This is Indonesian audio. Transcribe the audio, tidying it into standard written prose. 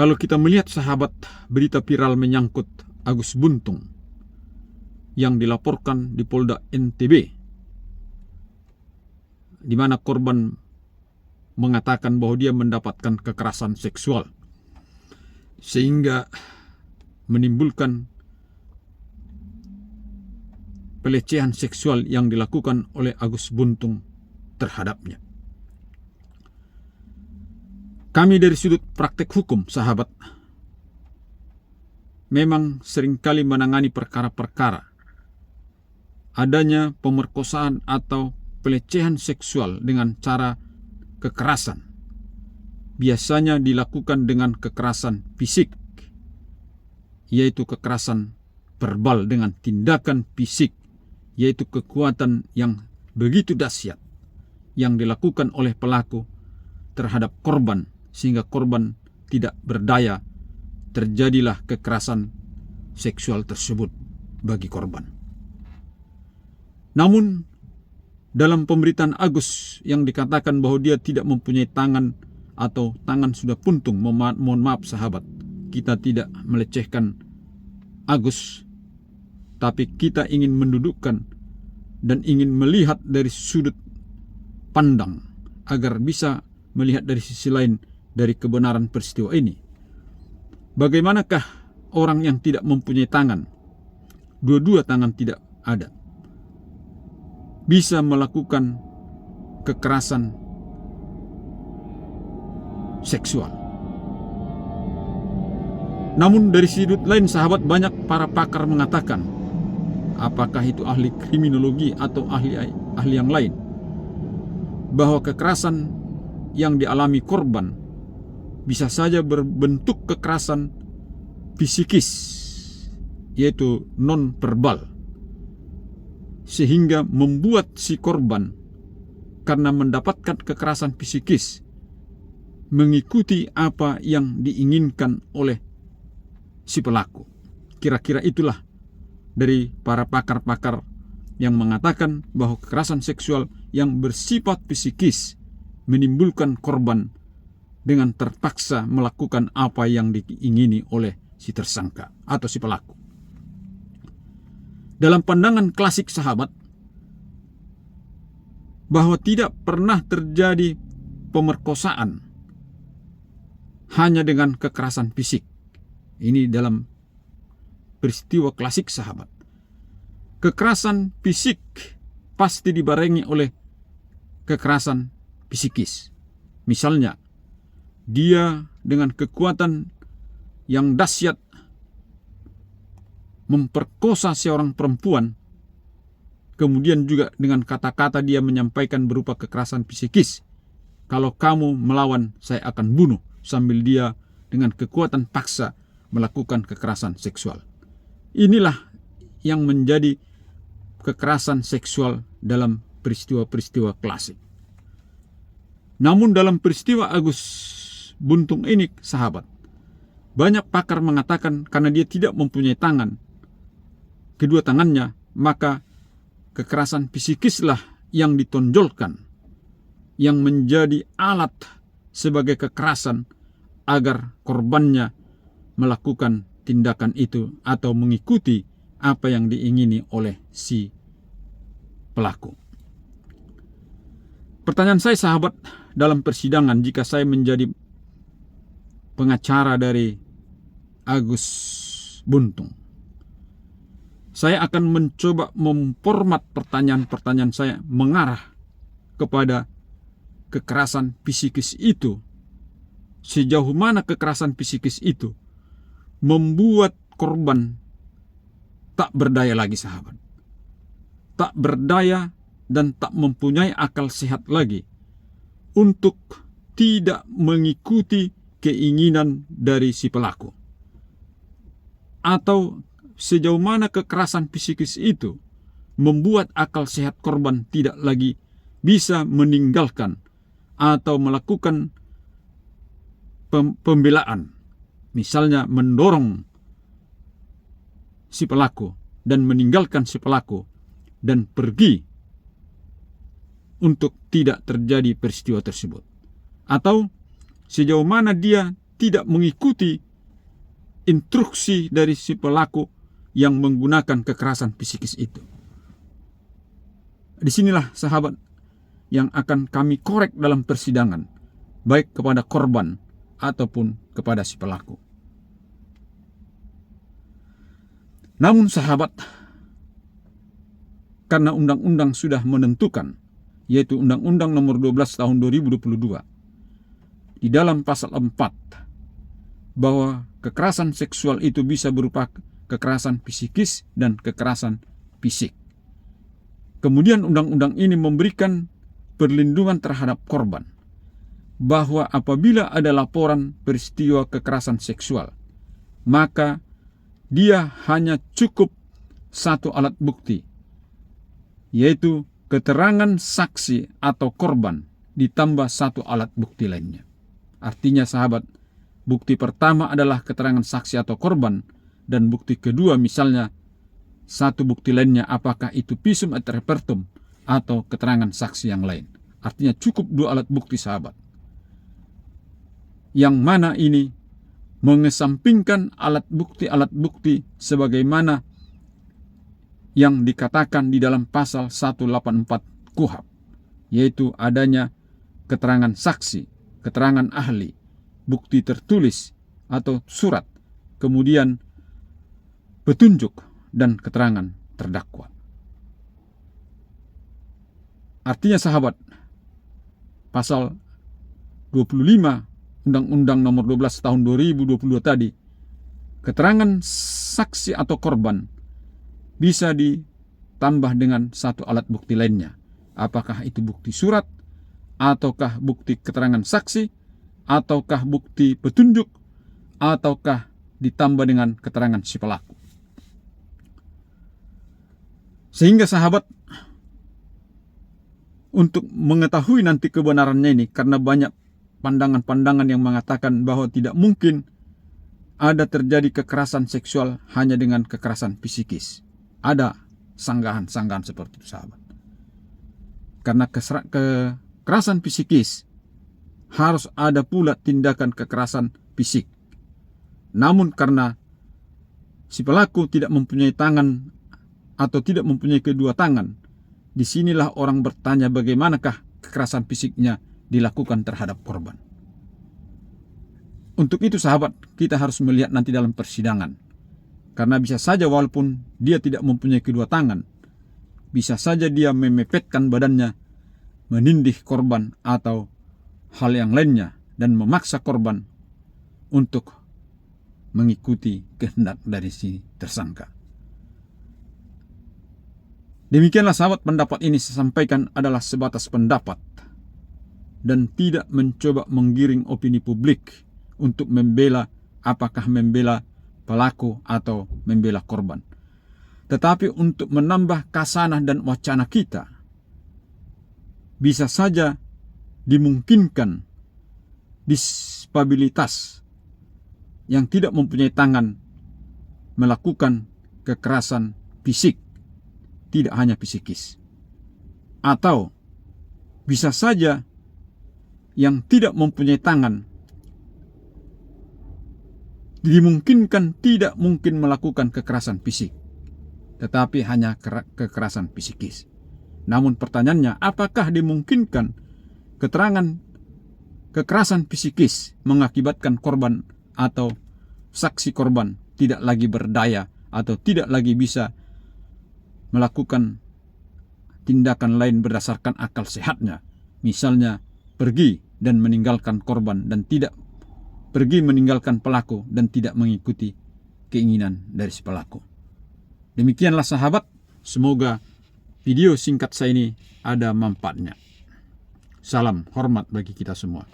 Kalau kita melihat sahabat, berita viral menyangkut Agus Buntung yang dilaporkan di Polda NTB, di mana korban mengatakan bahwa dia mendapatkan kekerasan seksual, sehingga menimbulkan pelecehan seksual yang dilakukan oleh Agus Buntung terhadapnya. Kami dari sudut praktek hukum, sahabat, memang seringkali menangani perkara-perkara adanya pemerkosaan atau pelecehan seksual dengan cara kekerasan. Biasanya dilakukan dengan kekerasan fisik, yaitu kekerasan verbal dengan tindakan fisik, yaitu kekuatan yang begitu dahsyat yang dilakukan oleh pelaku terhadap korban, sehingga korban tidak berdaya. Terjadilah kekerasan seksual tersebut bagi korban. Namun dalam pemberitaan Agus yang dikatakan bahwa dia tidak mempunyai tangan atau tangan sudah puntung, mohon maaf sahabat, kita tidak melecehkan Agus, tapi kita ingin mendudukkan dan ingin melihat dari sudut pandang agar bisa melihat dari sisi lain dari kebenaran peristiwa ini. Bagaimanakah orang yang tidak mempunyai tangan, dua-dua tangan tidak ada, bisa melakukan kekerasan seksual? Namun dari sudut lain, sahabat, banyak para pakar mengatakan, apakah itu ahli kriminologi atau ahli yang lain, bahwa kekerasan yang dialami korban bisa saja berbentuk kekerasan fisikis, yaitu non-verbal, sehingga membuat si korban karena mendapatkan kekerasan fisikis mengikuti apa yang diinginkan oleh si pelaku. Kira-kira itulah dari para pakar-pakar yang mengatakan bahwa kekerasan seksual yang bersifat fisikis menimbulkan korban dengan terpaksa melakukan apa yang diingini oleh si tersangka atau si pelaku. Dalam pandangan klasik, sahabat, bahwa tidak pernah terjadi pemerkosaan hanya dengan kekerasan fisik. Ini dalam peristiwa klasik, sahabat. Kekerasan fisik pasti dibarengi oleh kekerasan psikis. Misalnya, dia dengan kekuatan yang dahsyat memperkosa seorang perempuan, kemudian juga dengan kata-kata dia menyampaikan berupa kekerasan psikis, kalau kamu melawan saya akan bunuh, sambil dia dengan kekuatan paksa melakukan kekerasan seksual. Inilah yang menjadi kekerasan seksual dalam peristiwa-peristiwa klasik. Namun dalam peristiwa Agus Buntung ini, sahabat, banyak pakar mengatakan karena dia tidak mempunyai tangan, kedua tangannya, maka kekerasan psikislah yang ditonjolkan, yang menjadi alat sebagai kekerasan agar korbannya melakukan tindakan itu atau mengikuti apa yang diingini oleh si pelaku. Pertanyaan saya, sahabat, dalam persidangan, jika saya menjadi pengacara dari Agus Buntung, saya akan mencoba memformat pertanyaan-pertanyaan saya mengarah kepada kekerasan psikis itu. Sejauh mana kekerasan psikis itu membuat korban tak berdaya lagi, sahabat. Tak berdaya dan tak mempunyai akal sehat lagi untuk tidak mengikuti keinginan dari si pelaku. Atau sejauh mana kekerasan psikis itu membuat akal sehat korban tidak lagi bisa meninggalkan atau melakukan pembelaan. Misalnya mendorong si pelaku dan meninggalkan si pelaku dan pergi untuk tidak terjadi peristiwa tersebut. Atau sejauh mana dia tidak mengikuti instruksi dari si pelaku yang menggunakan kekerasan psikis itu. Disinilah sahabat yang akan kami korek dalam persidangan, baik kepada korban ataupun kepada si pelaku. Namun sahabat, karena undang-undang sudah menentukan, yaitu Undang-Undang Nomor 12 Tahun 2022, di dalam pasal 4, bahwa kekerasan seksual itu bisa berupa kekerasan psikis dan kekerasan fisik. Kemudian undang-undang ini memberikan perlindungan terhadap korban, bahwa apabila ada laporan peristiwa kekerasan seksual, maka dia hanya cukup satu alat bukti, yaitu keterangan saksi atau korban ditambah satu alat bukti lainnya. Artinya sahabat, bukti pertama adalah keterangan saksi atau korban, dan bukti kedua misalnya satu bukti lainnya, apakah itu visum et repertum atau keterangan saksi yang lain. Artinya cukup dua alat bukti sahabat. Yang mana ini mengesampingkan alat bukti sebagaimana yang dikatakan di dalam pasal 184 KUHP, yaitu adanya keterangan saksi, keterangan ahli, bukti tertulis atau surat, kemudian petunjuk dan keterangan terdakwa. Artinya sahabat, pasal 25 Undang-Undang Nomor 12 Tahun 2022 tadi, keterangan saksi atau korban bisa ditambah dengan satu alat bukti lainnya. Apakah itu bukti surat, ataukah bukti keterangan saksi, ataukah bukti petunjuk, ataukah ditambah dengan keterangan si pelaku. Sehingga sahabat, untuk mengetahui nanti kebenarannya ini, karena banyak pandangan-pandangan yang mengatakan bahwa tidak mungkin ada terjadi kekerasan seksual hanya dengan kekerasan psikis. Ada sanggahan-sanggahan seperti itu sahabat. Karena kekerasan psikis harus ada pula tindakan kekerasan fisik. Namun karena si pelaku tidak mempunyai tangan atau tidak mempunyai kedua tangan, disinilah orang bertanya bagaimanakah kekerasan fisiknya dilakukan terhadap korban. Untuk itu sahabat, kita harus melihat nanti dalam persidangan. Karena bisa saja walaupun dia tidak mempunyai kedua tangan, bisa saja dia memepetkan badannya, menindih korban atau hal yang lainnya, dan memaksa korban untuk mengikuti kehendak dari si tersangka. Demikianlah sahabat, pendapat ini saya sampaikan adalah sebatas pendapat dan tidak mencoba menggiring opini publik untuk membela, apakah membela pelaku atau membela korban. Tetapi untuk menambah kasanah dan wacana kita, bisa saja dimungkinkan disabilitas yang tidak mempunyai tangan melakukan kekerasan fisik, tidak hanya psikis. Atau bisa saja yang tidak mempunyai tangan dimungkinkan tidak mungkin melakukan kekerasan fisik, tetapi hanya kekerasan psikis. Namun pertanyaannya, apakah dimungkinkan keterangan kekerasan psikis mengakibatkan korban atau saksi korban tidak lagi berdaya atau tidak lagi bisa melakukan tindakan lain berdasarkan akal sehatnya, misalnya pergi dan meninggalkan korban dan tidak pergi meninggalkan pelaku dan tidak mengikuti keinginan dari si pelaku. Demikianlah sahabat, semoga video singkat saya ini ada manfaatnya. Salam hormat bagi kita semua.